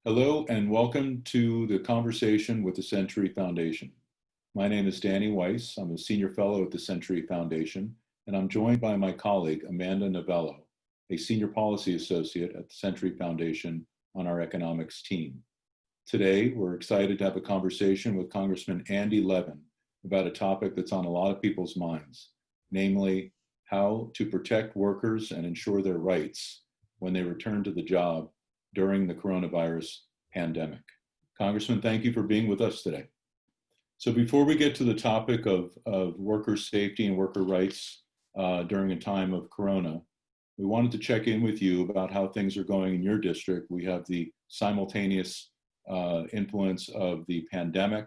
Hello and welcome to the conversation with the Century Foundation. My name is Danny Weiss. I'm a senior fellow at the Century Foundation, and I'm joined by my colleague, Amanda Novello, a senior policy associate at the Century Foundation on our economics team. Today, we're excited to have a conversation with Congressman Andy Levin about a topic that's on a lot of people's minds, namely how to protect workers and ensure their rights when they return to the job during the coronavirus pandemic. Congressman, thank you for being with us today. So before we get to the topic of worker safety and worker rights during a time of corona, we wanted to check in with you about how things are going in your district. We have the simultaneous influence of the pandemic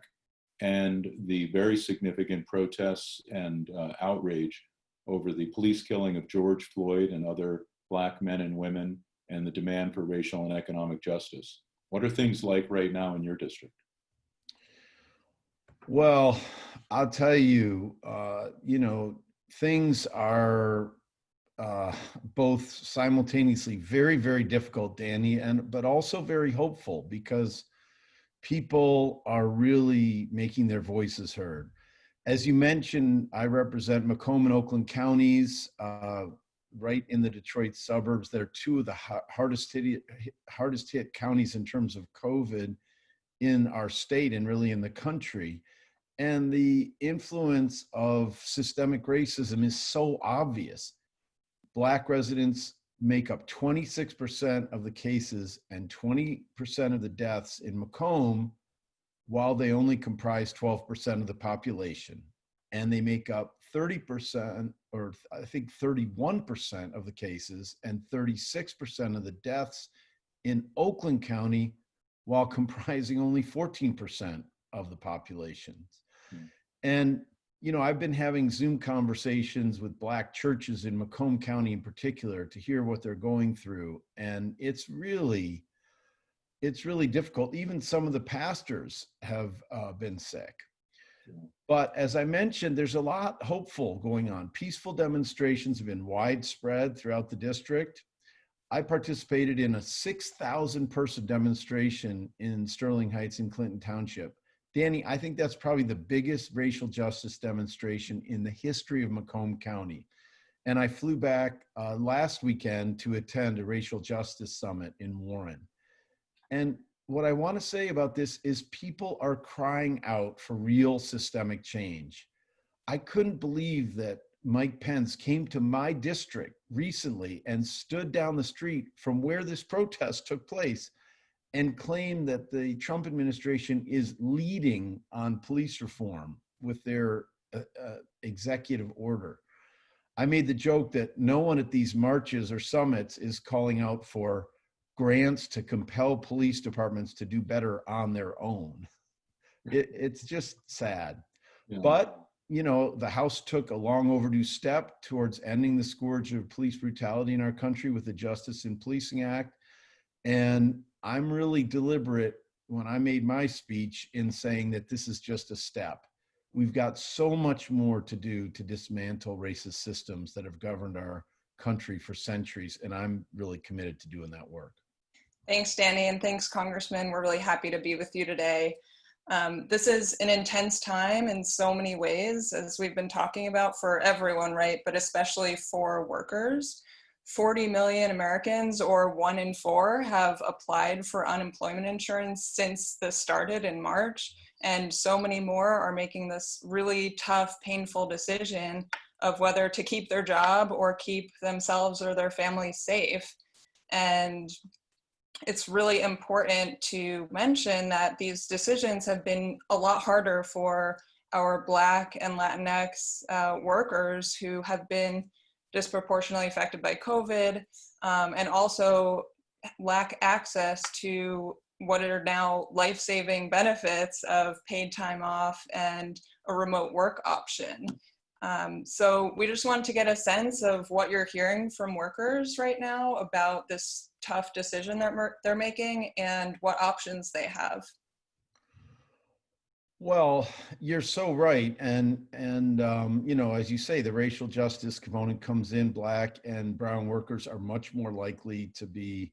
and the very significant protests and outrage over the police killing of George Floyd and other Black men and women, and the demand for racial and economic justice. What are things like right now in your district? Well, I'll tell you, things are both simultaneously very, very difficult, Danny, but also very hopeful because people are really making their voices heard. As you mentioned, I represent Macomb and Oakland counties, right in the Detroit suburbs. They're two of the hardest hit counties in terms of COVID in our state and really in the country. And the influence of systemic racism is so obvious. Black residents make up 26% of the cases and 20% of the deaths in Macomb, while they only comprise 12% of the population. And they make up 30%, or I think 31% of the cases and 36% of the deaths in Oakland County, while comprising only 14% of the populations. And, I've been having Zoom conversations with Black churches in Macomb County in particular to hear what they're going through. And it's really difficult. Even some of the pastors have been sick. But as I mentioned, there's a lot hopeful going on. Peaceful demonstrations have been widespread throughout the district. I participated in a 6,000 person demonstration in Sterling Heights in Clinton Township. Danny, I think that's probably the biggest racial justice demonstration in the history of Macomb County. And I flew back last weekend to attend a racial justice summit in Warren. And what I want to say about this is people are crying out for real systemic change. I couldn't believe that Mike Pence came to my district recently and stood down the street from where this protest took place and claimed that the Trump administration is leading on police reform with their executive order. I made the joke that no one at these marches or summits is calling out for grants to compel police departments to do better on their own. It's just sad. Yeah. But, the House took a long overdue step towards ending the scourge of police brutality in our country with the Justice in Policing Act. And I'm really deliberate when I made my speech in saying that this is just a step. We've got so much more to do to dismantle racist systems that have governed our country for centuries, and I'm really committed to doing that work. Thanks, Danny, and thanks, Congressman. We're really happy to be with you today. This is an intense time in so many ways, as we've been talking about, for everyone, right? But especially for workers. 40 million Americans, or 1 in 4, have applied for unemployment insurance since this started in March. And so many more are making this really tough, painful decision of whether to keep their job or keep themselves or their families safe. And it's really important to mention that these decisions have been a lot harder for our Black and Latinx workers who have been disproportionately affected by COVID, and also lack access to what are now life-saving benefits of paid time off and a remote work option. So we just wanted to get a sense of what you're hearing from workers right now about this tough decision that they're making and what options they have. Well, you're so right. And as you say, the racial justice component comes in. Black and brown workers are much more likely to be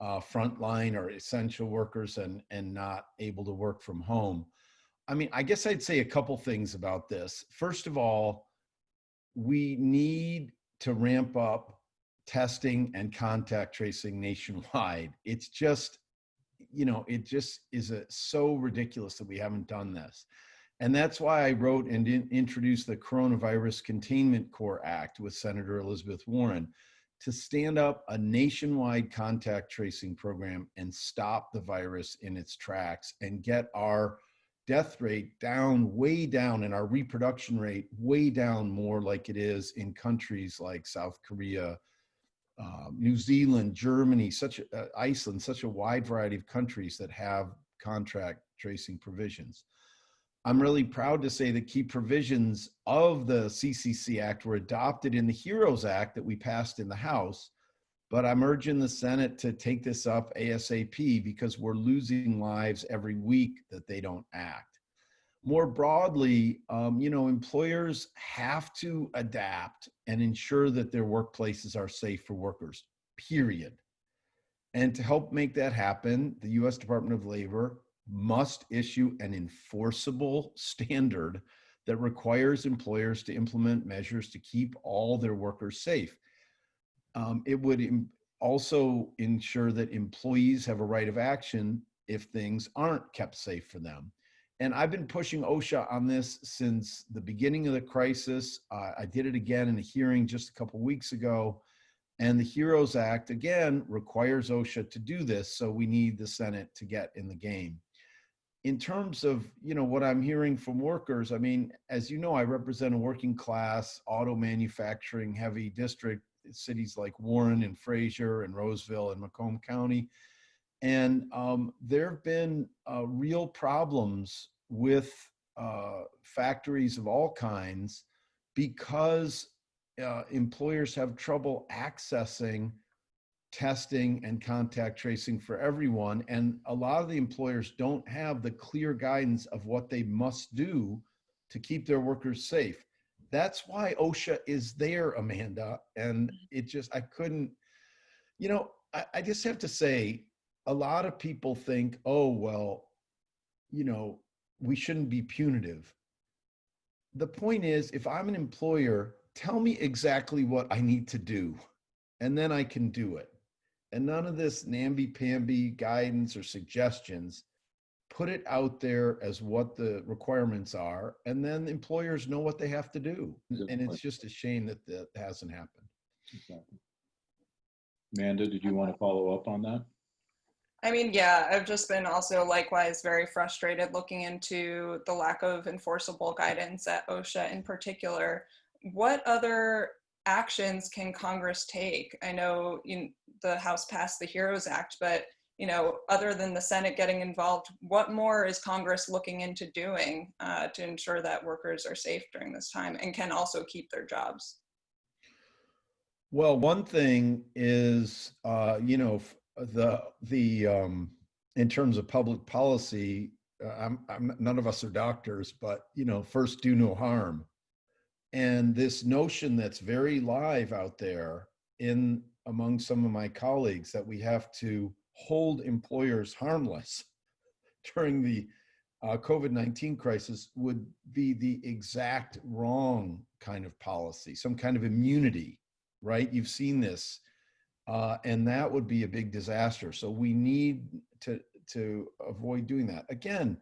frontline or essential workers and not able to work from home. I mean, I guess I'd say a couple things about this. First of all, we need to ramp up testing and contact tracing nationwide. It's just, it just is so ridiculous that we haven't done this. And that's why I wrote and introduced the Coronavirus Containment Corps Act with Senator Elizabeth Warren to stand up a nationwide contact tracing program and stop the virus in its tracks and get our death rate down, way down, and our reproduction rate way down, more like it is in countries like South Korea, New Zealand, Germany, Iceland, such a wide variety of countries that have contact tracing provisions. I'm really proud to say that key provisions of the CCC Act were adopted in the HEROES Act that we passed in the House, but I'm urging the Senate to take this up ASAP because we're losing lives every week that they don't act. More broadly, employers have to adapt and ensure that their workplaces are safe for workers, period. And to help make that happen, the U.S. Department of Labor must issue an enforceable standard that requires employers to implement measures to keep all their workers safe. It would also ensure that employees have a right of action if things aren't kept safe for them. And I've been pushing OSHA on this since the beginning of the crisis. I did it again in a hearing just a couple weeks ago. And the HEROES Act, again, requires OSHA to do this. So we need the Senate to get in the game. In terms of, what I'm hearing from workers, I mean, as you know, I represent a working class, auto manufacturing heavy district, cities like Warren and Fraser and Roseville and Macomb County. And there have been real problems with factories of all kinds because employers have trouble accessing testing and contact tracing for everyone. And a lot of the employers don't have the clear guidance of what they must do to keep their workers safe. That's why OSHA is there, Amanda. And I couldn't, I just have to say, a lot of people think, oh, well, we shouldn't be punitive. The point is, if I'm an employer, tell me exactly what I need to do, and then I can do it. And none of this namby-pamby guidance or suggestions. Put it out there as what the requirements are, and then employers know what they have to do. And it's just a shame that that hasn't happened. Exactly. Amanda, did you want to follow up on that? I mean, yeah, I've just been also likewise very frustrated looking into the lack of enforceable guidance at OSHA in particular. What other actions can Congress take? I know the House passed the HEROES Act, but other than the Senate getting involved, what more is Congress looking into doing to ensure that workers are safe during this time and can also keep their jobs? Well, one thing is, in terms of public policy, none of us are doctors, but first do no harm. And this notion that's very live out there among some of my colleagues that we have to hold employers harmless during the COVID-19 crisis would be the exact wrong kind of policy, some kind of immunity, right? You've seen this, and that would be a big disaster. So we need to avoid doing that. Again,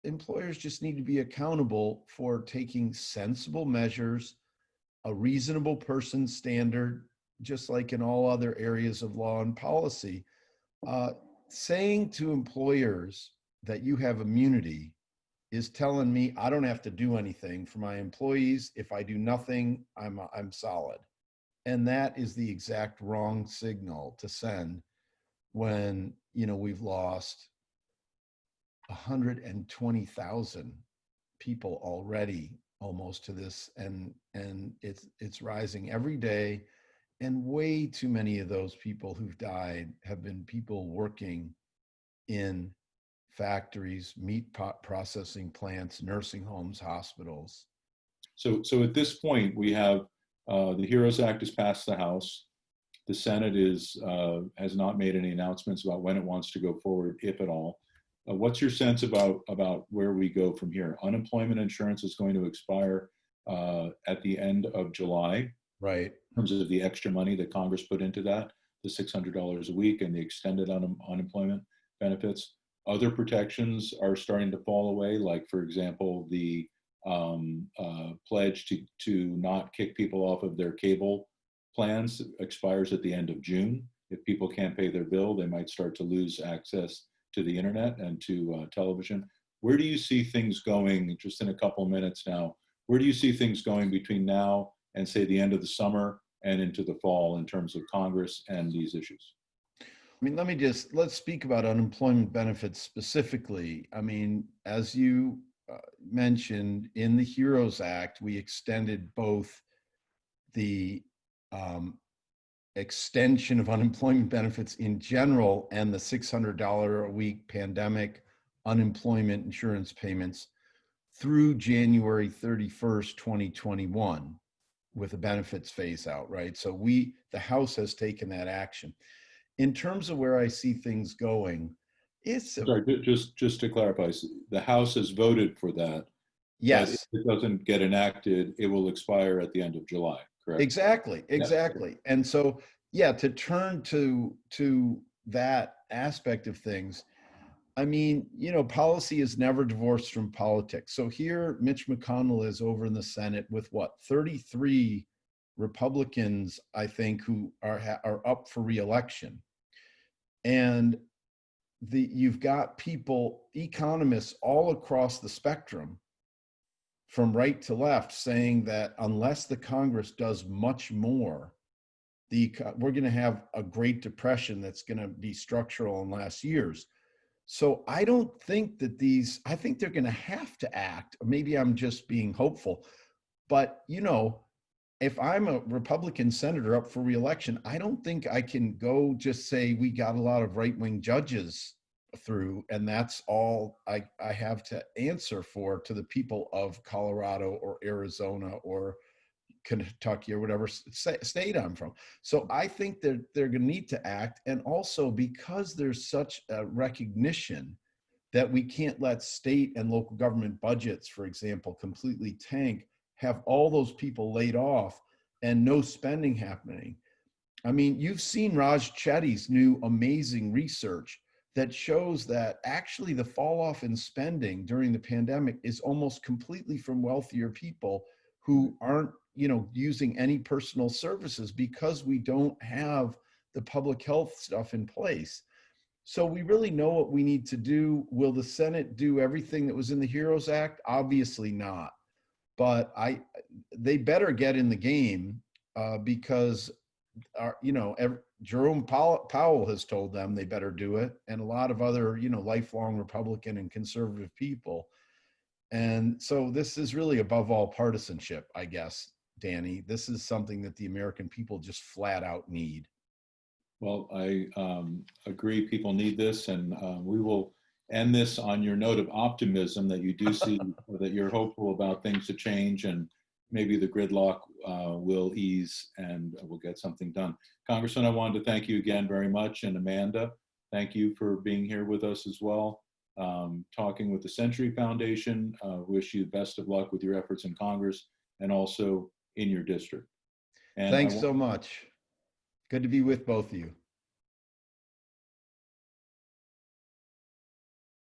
employers just need to be accountable for taking sensible measures, a reasonable person standard, just like in all other areas of law and policy. Saying to employers that you have immunity is telling me I don't have to do anything for my employees. If I do nothing, I'm solid. And that is the exact wrong signal to send when, we've lost 120,000 people already almost to this, and it's rising every day. And way too many of those people who've died have been people working in factories, meat processing plants, nursing homes, hospitals. So at this point, we have the HEROES Act has passed the House. The Senate has not made any announcements about when it wants to go forward, if at all. What's your sense about where we go from here? Unemployment insurance is going to expire at the end of July. Right. In terms of the extra money that Congress put into that, the $600 a week and the extended unemployment benefits. Other protections are starting to fall away, like, for example, the pledge to not kick people off of their cable plans expires at the end of June. If people can't pay their bill, they might start to lose access to the internet and to television. Where do you see things going, just in a couple of minutes now, where do you see things going between now and, say, the end of the summer and into the fall in terms of Congress and these issues? I mean, let's speak about unemployment benefits specifically. I mean, as you mentioned, in the HEROES Act, we extended both the extension of unemployment benefits in general and the $600 a week pandemic unemployment insurance payments through January 31st, 2021, with a benefits phase out, right? So the House has taken that action. In terms of where I see things going, Sorry, just to clarify, the House has voted for that. Yes. But if it doesn't get enacted, it will expire at the end of July, correct? Exactly. Yeah. And so, yeah, to turn to that aspect of things, I mean, policy is never divorced from politics. So here, Mitch McConnell is over in the Senate with 33 Republicans, I think, who are up for reelection. And you've got economists all across the spectrum, from right to left, saying that unless the Congress does much more, we're going to have a Great Depression that's going to be structural and last years. So I don't think that I think they're going to have to act. Maybe I'm just being hopeful, but if I'm a Republican senator up for reelection, I don't think I can go just say we got a lot of right-wing judges through, and that's all I have to answer to the people of Colorado or Arizona or Kentucky or whatever state I'm from. So I think that they're going to need to act. And also, because there's such a recognition that we can't let state and local government budgets, for example, completely tank, have all those people laid off and no spending happening. I mean, you've seen Raj Chetty's new amazing research that shows that actually the fall off in spending during the pandemic is almost completely from wealthier people who aren't using any personal services because we don't have the public health stuff in place. So we really know what we need to do. Will the Senate do everything that was in the HEROES Act? Obviously not. But they better get in the game because Jerome Powell has told them they better do it, and a lot of other lifelong Republican and conservative people. And so this is really above all partisanship, I guess, Danny. This is something that the American people just flat out need. Well, I agree. People need this, and we will end this on your note of optimism that you do see that you're hopeful about things to change, and maybe the gridlock will ease and we'll get something done. Congressman, I wanted to thank you again very much, and Amanda, thank you for being here with us as well. Talking with the Century Foundation. Wish you the best of luck with your efforts in Congress and also in your district. And thanks so much. Good to be with both of you.